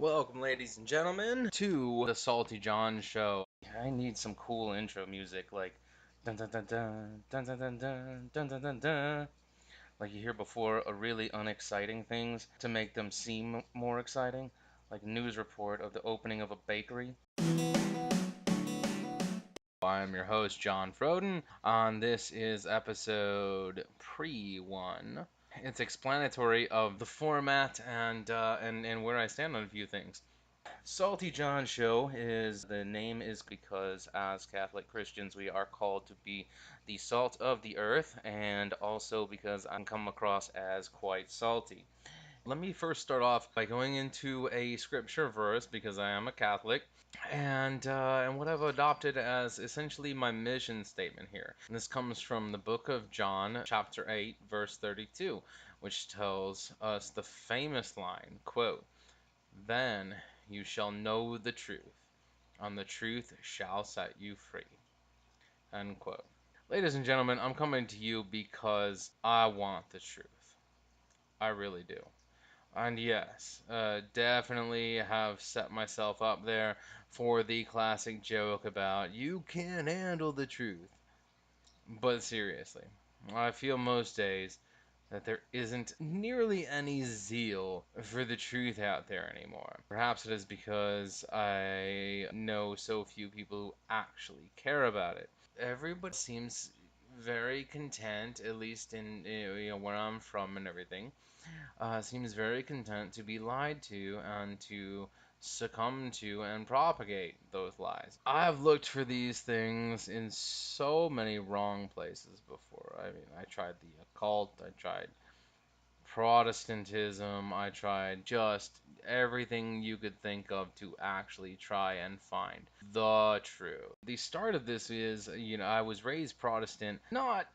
Welcome, ladies and gentlemen, to the Salty John Show. I need some cool intro music, like dun dun dun dun dun dun dun dun dun dun dun dun, like you hear before a really unexciting things to make them seem more exciting, like a news report of the opening of a bakery. I'm your host, John Froden, and this is episode pre-1. It's explanatory of the format and where I stand on a few things. Salty John Show is the name is because as Catholic Christians we are called to be the salt of the earth, and also because I come across as quite salty. Let me first start off by going into a scripture verse because I am a Catholic, and what I've adopted as essentially my mission statement here. And this comes from the book of John, chapter 8, verse 32, which tells us the famous line, quote, "Then you shall know the truth, and the truth shall set you free." End quote. Ladies and gentlemen, I'm coming to you because I want the truth. I really do. And yes, definitely have set myself up there for the classic joke about you can't handle the truth. But seriously, I feel most days that there isn't nearly any zeal for the truth out there anymore. Perhaps it is because I know so few people who actually care about it. Everybody seems very content, at least in where I'm from and everything, seems very content to be lied to and to succumb to and propagate those lies. I've looked for these things in so many wrong places before. I mean, I tried the occult, I tried Protestantism, I tried just everything you could think of to actually try and find the truth. The start of this is, I was raised Protestant, not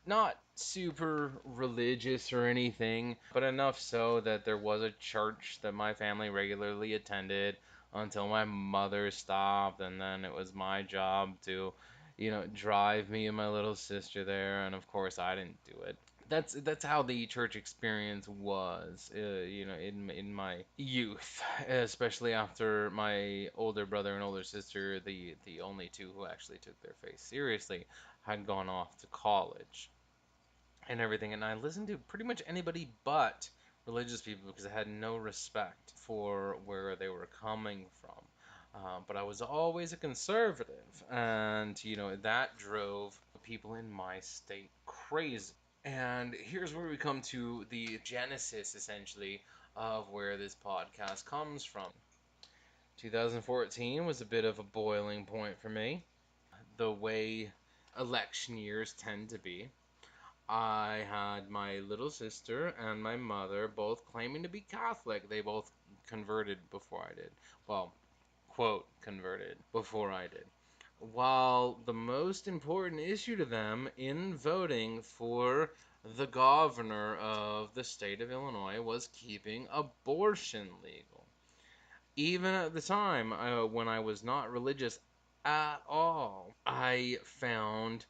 super religious or anything, but enough so that there was a church that my family regularly attended until my mother stopped, and then it was my job to, drive me and my little sister there, and of course I didn't do it. That's how the church experience was, in my youth, especially after my older brother and older sister, the only two who actually took their faith seriously, had gone off to college and everything, and I listened to pretty much anybody but religious people because I had no respect for where they were coming from. But I was always a conservative, and that drove people in my state crazy. And here's where we come to the genesis, essentially, of where this podcast comes from. 2014 was a bit of a boiling point for me, the way election years tend to be. I had my little sister and my mother both claiming to be Catholic. They both converted before I did. Well, quote, converted before I did. While the most important issue to them in voting for the governor of the state of Illinois was keeping abortion legal. Even at the time when I was not religious at all, I found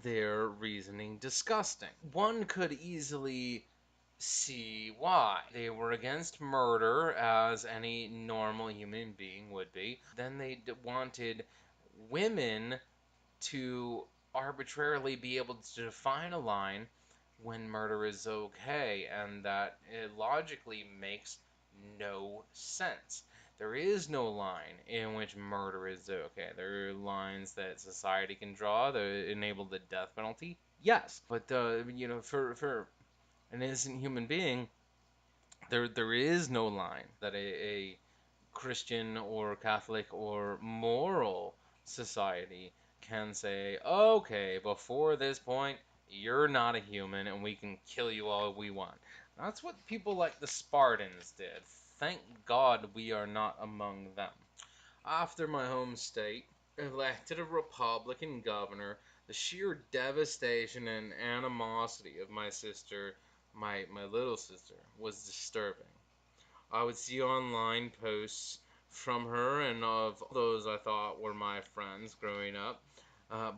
their reasoning disgusting. One could easily see why. They were against murder, as any normal human being would be. Then they wanted women to arbitrarily be able to define a line when murder is okay, and that it logically makes no sense. There is no line in which murder is okay. There are lines that society can draw that enable the death penalty. Yes, but for an innocent human being, there is no line that a Christian or Catholic or moral society can say, okay, before this point, you're not a human and we can kill you all we want. That's what people like the Spartans did. Thank God we are not among them. After my home state elected a Republican governor, the sheer devastation and animosity of my sister, my little sister, was disturbing. I would see online posts from her and of those I thought were my friends growing up,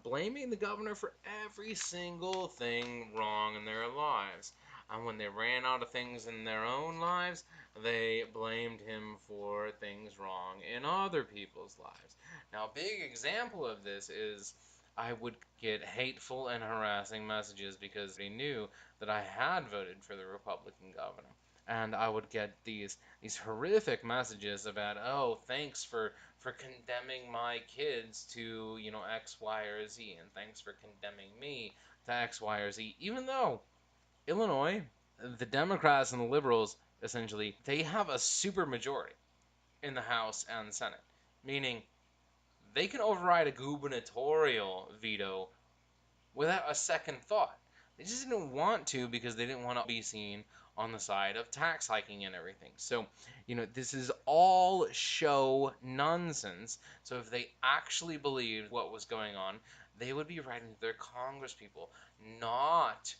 blaming the governor for every single thing wrong in their lives. And when they ran out of things in their own lives, They blamed him for things wrong in other people's lives. Now, a big example of this is I would get hateful and harassing messages because they knew that I had voted for the Republican governor. And I would get these horrific messages about, oh, thanks for condemning my kids to, X, Y, or Z, and thanks for condemning me to X, Y, or Z. Even though Illinois, the Democrats and the liberals, essentially, they have a super majority in the House and Senate, meaning they can override a gubernatorial veto without a second thought. They just didn't want to because they didn't want to be seen on the side of tax hiking and everything. So, this is all show nonsense. So, if they actually believed what was going on, they would be writing to their congresspeople, not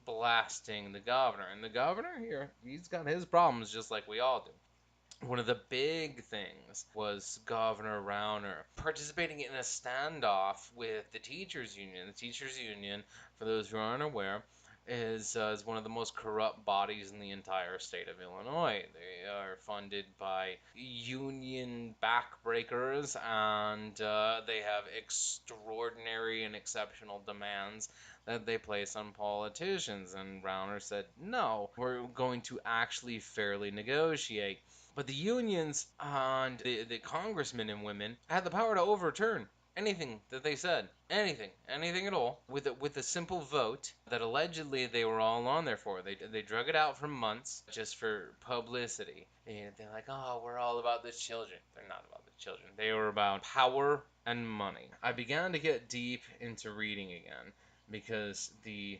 blasting the governor. And the governor here, he's got his problems just like we all do. One of the big things was Governor Rauner participating in a standoff with the teachers union. The teachers union, for those who aren't aware, is one of the most corrupt bodies in the entire state of Illinois. They are funded by union backbreakers, and they have extraordinary and exceptional demands that they place on politicians. And Rauner said, no, we're going to actually fairly negotiate. But the unions and the congressmen and women had the power to overturn anything that they said, anything at all, with a simple vote that allegedly they were all on there for. They drug it out for months just for publicity. And they're like, oh, we're all about the children. They're not about the children. They were about power and money. I began to get deep into reading again because the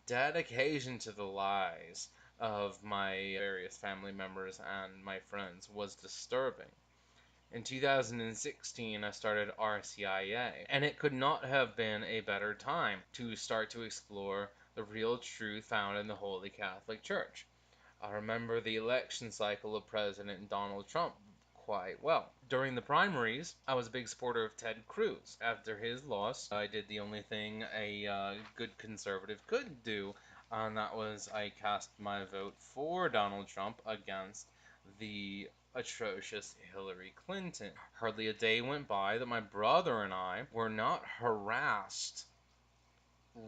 dedication to the lies of my various family members and my friends was disturbing. In 2016, I started RCIA, and it could not have been a better time to start to explore the real truth found in the Holy Catholic Church. I remember the election cycle of President Donald Trump quite well. During the primaries, I was a big supporter of Ted Cruz. After his loss, I did the only thing a good conservative could do, and that was I cast my vote for Donald Trump against the atrocious Hillary Clinton. Hardly a day went by that my brother and I were not harassed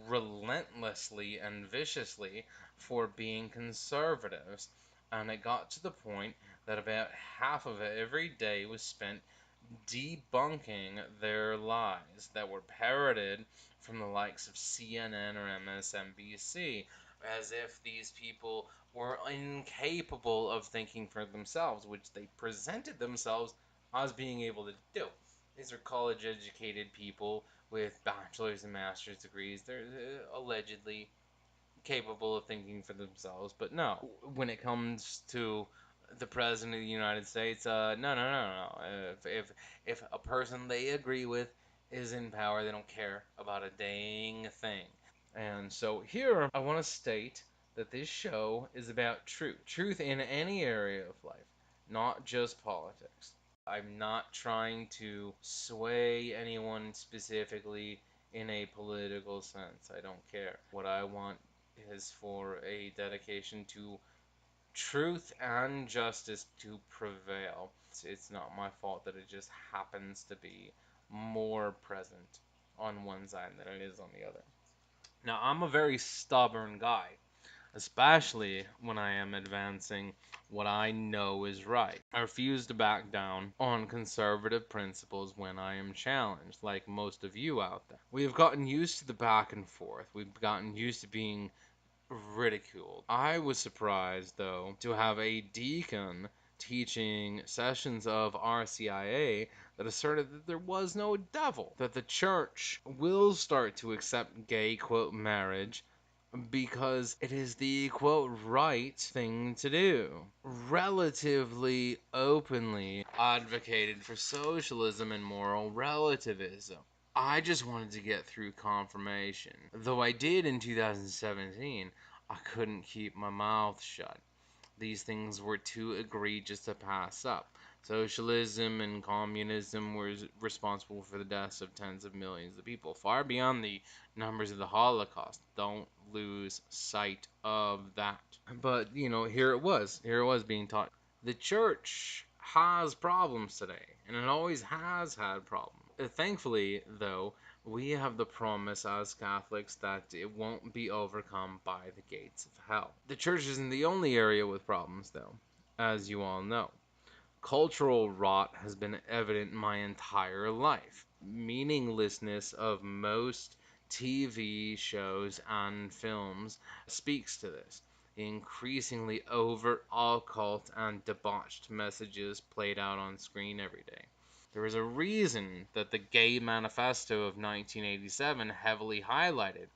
relentlessly and viciously for being conservatives. And it got to the point that about half of it every day was spent debunking their lies that were parroted from the likes of CNN or MSNBC, as if these people were incapable of thinking for themselves, which they presented themselves as being able to do. These are college educated people with bachelor's and master's degrees. They're allegedly capable of thinking for themselves, but no. When it comes to the president of the United States, no. If a person they agree with is in power, they don't care about a dang thing. And so here, I want to state that this show is about truth in any area of life, not just politics. I'm not trying to sway anyone specifically in a political sense. I don't care. What I want is for a dedication to truth and justice to prevail. It's not my fault that it just happens to be more present on one side than it is on the other. Now, I'm a very stubborn guy, especially when I am advancing what I know is right. I refuse to back down on conservative principles when I am challenged, like most of you out there. We have gotten used to the back and forth. We've gotten used to being ridiculed. I was surprised, though, to have a deacon teaching sessions of RCIA that asserted that there was no devil, that the church will start to accept gay, quote, marriage because it is the, quote, right thing to do. Relatively openly advocated for socialism and moral relativism. I just wanted to get through confirmation. Though I did in 2017, I couldn't keep my mouth shut. These things were too egregious to pass up. Socialism and communism were responsible for the deaths of tens of millions of people, far beyond the numbers of the Holocaust. Don't lose sight of that. But, here it was being taught. The church has problems today, and it always has had problems. Thankfully, though, we have the promise as Catholics that it won't be overcome by the gates of hell. The church isn't the only area with problems, though, as you all know. Cultural rot has been evident my entire life. Meaninglessness of most TV shows and films speaks to this. The increasingly overt, occult, and debauched messages played out on screen every day. There is a reason that the Gay Manifesto of 1987 heavily highlighted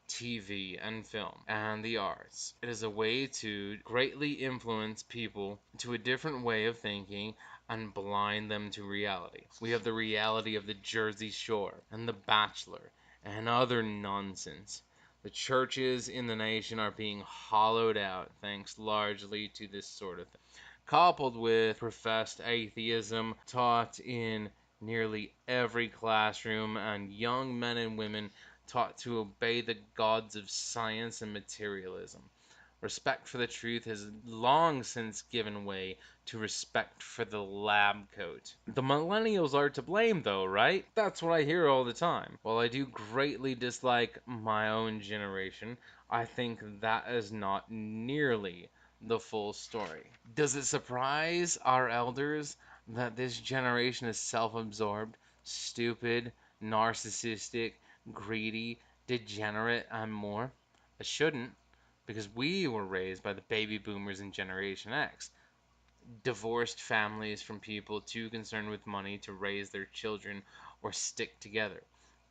TV and film and the arts. It is a way to greatly influence people to a different way of thinking and blind them to reality. We have the reality of the Jersey Shore and The Bachelor and other nonsense. The churches in the nation are being hollowed out thanks largely to this sort of thing, coupled with professed atheism taught in nearly every classroom, and young men and women taught to obey the gods of science and materialism. Respect for the truth has long since given way to respect for the lab coat. The millennials are to blame, though, right? That's what I hear all the time. While I do greatly dislike my own generation, I think that is not nearly the full story. Does it surprise our elders that this generation is self absorbed, stupid, narcissistic, greedy, degenerate, and more? It shouldn't, because we were raised by the baby boomers and Generation X, divorced families from people too concerned with money to raise their children or stick together.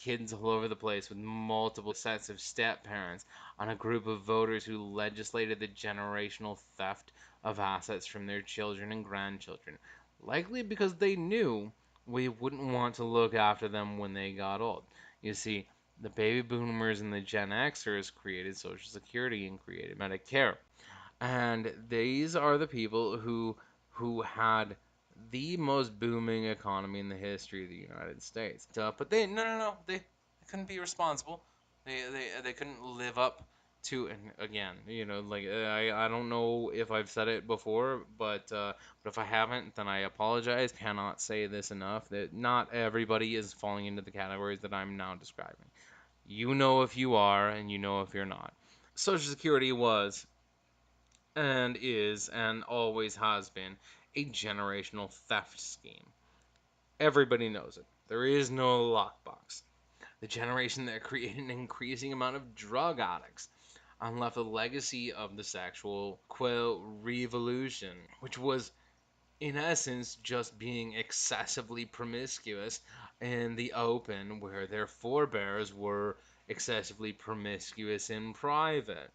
Kids all over the place with multiple sets of step parents, on a group of voters who legislated the generational theft of assets from their children and grandchildren, likely because they knew we wouldn't want to look after them when they got old. You see, the baby boomers and the Gen Xers created Social Security and created Medicare, and these are the people who had the most booming economy in the history of the United States. But they no, they couldn't be responsible. They couldn't live up to, and again, like, I don't know if I've said it before, but if I haven't, then I apologize. Cannot say this enough, that not everybody is falling into the categories that I'm now describing. You know if you are, and you know if you're not. Social Security was and is and always has been a generational theft scheme. Everybody knows it. There is no lockbox. The generation that created an increasing amount of drug addicts and left a legacy of the sexual, quote, revolution, which was in essence just being excessively promiscuous in the open, where their forebears were excessively promiscuous in private.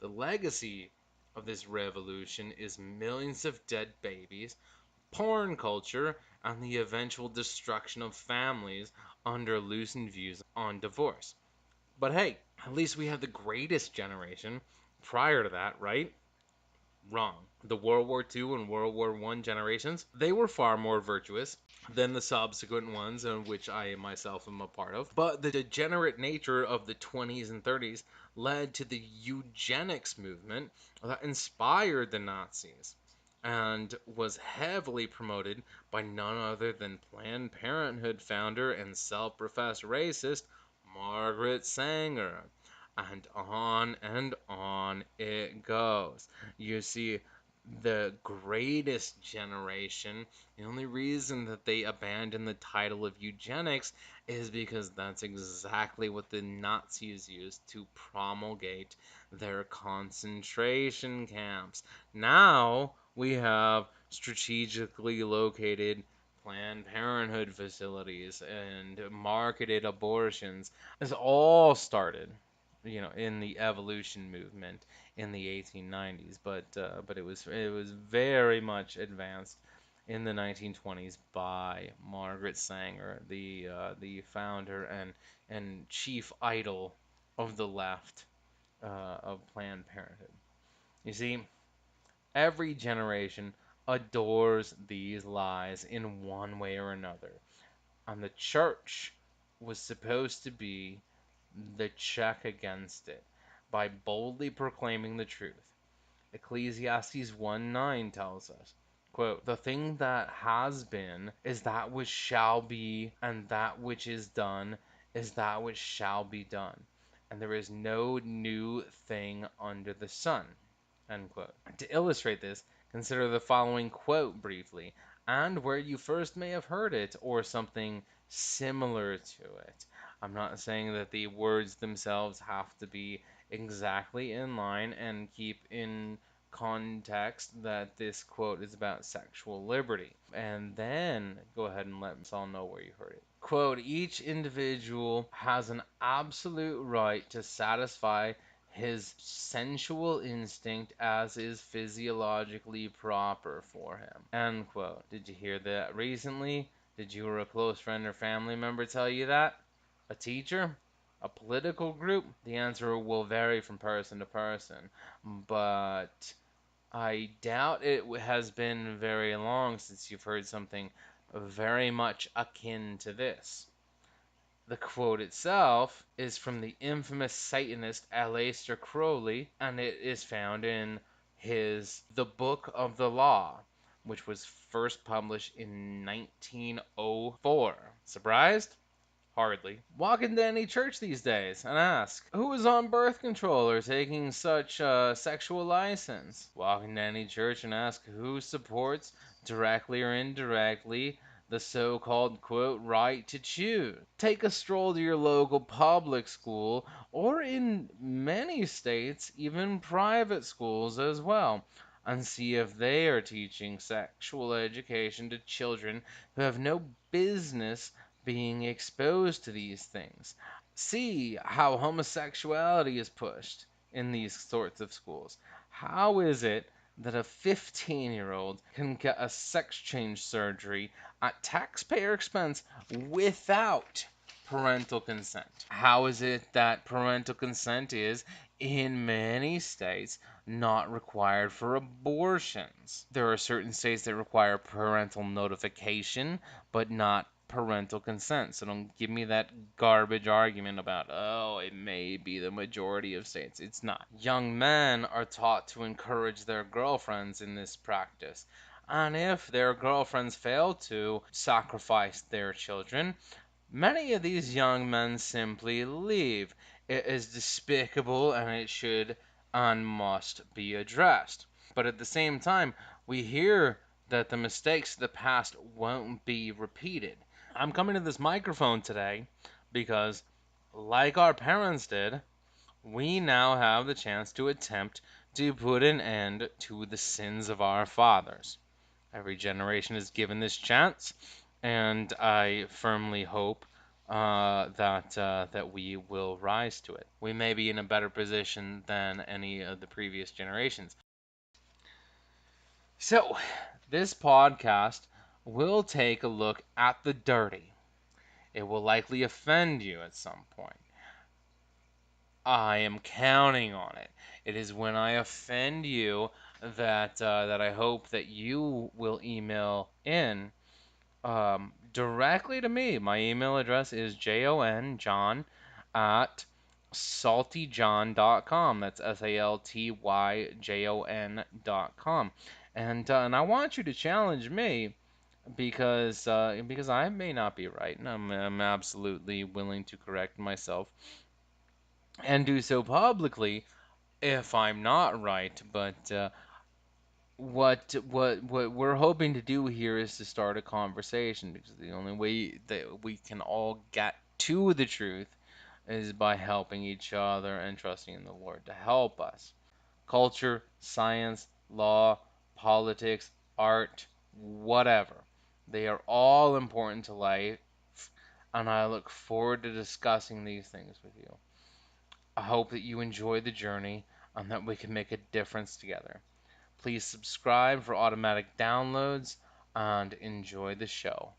The legacy of this revolution is millions of dead babies, porn culture, and the eventual destruction of families under loosened views on divorce. But hey, at least we had the greatest generation prior to that, right? Wrong. The World War II and World War I generations, they were far more virtuous than the subsequent ones, in which I myself am a part of. But the degenerate nature of the 20s and 30s led to the eugenics movement that inspired the Nazis and was heavily promoted by none other than Planned Parenthood founder and self professed racist Margaret Sanger. And on it goes. You see, the greatest generation, the only reason that they abandoned the title of eugenics is because that's exactly what the Nazis used to promulgate their concentration camps. Now we have strategically located Planned Parenthood facilities and marketed abortions. This all started, in the evolution movement in the 1890s, but it was very much advanced in the 1920s by Margaret Sanger, the founder and chief idol of the left, of Planned Parenthood. You see, every generation adores these lies in one way or another. And the church was supposed to be the check against it by boldly proclaiming the truth. Ecclesiastes 1:9 tells us, quote, "The thing that has been is that which shall be, and that which is done is that which shall be done. And there is no new thing under the sun." End quote. To illustrate this, consider the following quote briefly, and where you first may have heard it, or something similar to it. I'm not saying that the words themselves have to be exactly in line, and keep in context that this quote is about sexual liberty. And then go ahead and let us all know where you heard it. Quote, "Each individual has an absolute right to satisfy his sensual instinct as is physiologically proper for him." End quote. Did you hear that recently? Did you or a close friend or family member tell you that? A teacher? A political group? The answer will vary from person to person, but I doubt it has been very long since you've heard something very much akin to this. The quote itself is from the infamous Satanist Aleister Crowley, and it is found in his The Book of the Law, which was first published in 1904. Surprised? Hardly. Walk into any church these days and ask, who is on birth control or taking such sexual license? Walk into any church and ask who supports, directly or indirectly, the so-called, quote, right to choose. Take a stroll to your local public school, or in many states, even private schools as well, and see if they are teaching sexual education to children who have no business being exposed to these things. See how homosexuality is pushed in these sorts of schools. How is it that a 15-year-old can get a sex change surgery at taxpayer expense without parental consent? How is it that parental consent is, in many states, not required for abortions? There are certain states that require parental notification, but not parental consent. So don't give me that garbage argument about, oh, it may be the majority of states. It's not. Young men are taught to encourage their girlfriends in this practice. And if their girlfriends fail to sacrifice their children, many of these young men simply leave. It is despicable, and it should and must be addressed. But at the same time, we hear that the mistakes of the past won't be repeated. I'm coming to this microphone today because, like our parents did, we now have the chance to attempt to put an end to the sins of our fathers. Every generation is given this chance, and I firmly hope that we will rise to it. We may be in a better position than any of the previous generations. So, this podcast will take a look at the dirty. It will likely offend you at some point. I am counting on it. It is when I offend you that I hope that you will email in directly to me. My email address is john at saltyjon.com. That's saltyjon.com. And I want you to challenge me because I may not be right, and I'm absolutely willing to correct myself and do so publicly if I'm not right. But what we're hoping to do here is to start a conversation, because the only way that we can all get to the truth is by helping each other and trusting in the Lord to help us. Culture, science, law, politics, art, whatever. They are all important to life, and I look forward to discussing these things with you. I hope that you enjoy the journey and that we can make a difference together. Please subscribe for automatic downloads and enjoy the show.